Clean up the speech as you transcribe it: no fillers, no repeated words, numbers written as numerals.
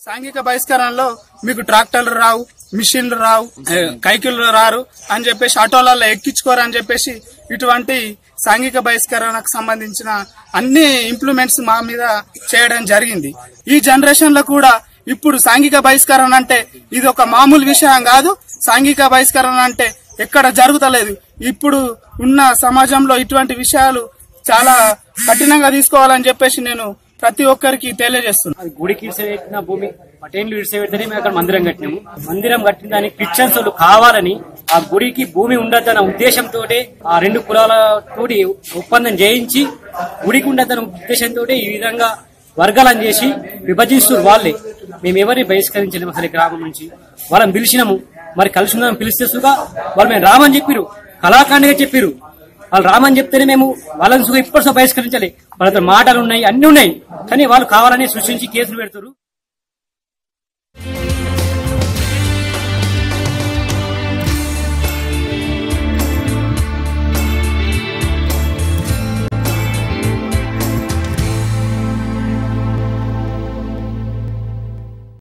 సాంఘిక బహిష్కరణలో మీకు ట్రాక్టర్లు రావు, మిషన్లు రావు, కైకిళ్ళు రారు అని చెప్పేసి ఆటోలలో ఎక్కించుకోరు అని చెప్పేసి ఇటువంటి సాంఘిక బహిష్కరణకు సంబంధించిన అన్ని ఇంప్లిమెంట్స్ మా మీద చేయడం జరిగింది. ఈ జనరేషన్ లో కూడా ఇప్పుడు సాంఘిక బహిష్కరణ అంటే ఇది ఒక మామూలు విషయం కాదు. సాంఘిక బహిష్కరణ అంటే ఎక్కడ జరుగుతలేదు. ఇప్పుడు ఉన్న సమాజంలో ఇటువంటి విషయాలు చాలా కఠినంగా తీసుకోవాలని చెప్పేసి నేను ప్రతి ఒక్కరికి తెలియజేస్తున్నాను. గుడికి ఇడిసేసిన భూమి పటేన్లు ఇడిసేపెడితేనే మేము అక్కడ మందిరం కట్టినాము. మందిరం కట్టిన దానికి క్రిస్టియన్స్ కావాలని ఆ గుడికి భూమి ఉండద్దన్న ఉద్దేశంతో ఆ రెండు కులాలతోటి ఒప్పందం చేయించి గుడికి ఉండద్దన్న ఉద్దేశంతో ఈ విధంగా వర్గాలను చేసి విభజిస్తారు. వాళ్ళే మేము ఎవరిని బహిష్కరించలేము. అసలు గ్రామం నుంచి వాళ్ళని పిలిచినాము. మరి కలిసి ఉందని పిలిస్తే సుగా వాళ్ళు మేము రామని చెప్పిరు, కళాకాండగా చెప్పిరు. వాళ్ళు రామని చెప్తేనే మేము వాళ్ళని సుగా ఇప్పటితో బహిష్కరించాలి. వాళ్ళ మాటలు ఉన్నాయి, అన్ని ఉన్నాయి. కానీ వాళ్ళు కావాలని సృష్టించి కేసులు పెడతారు.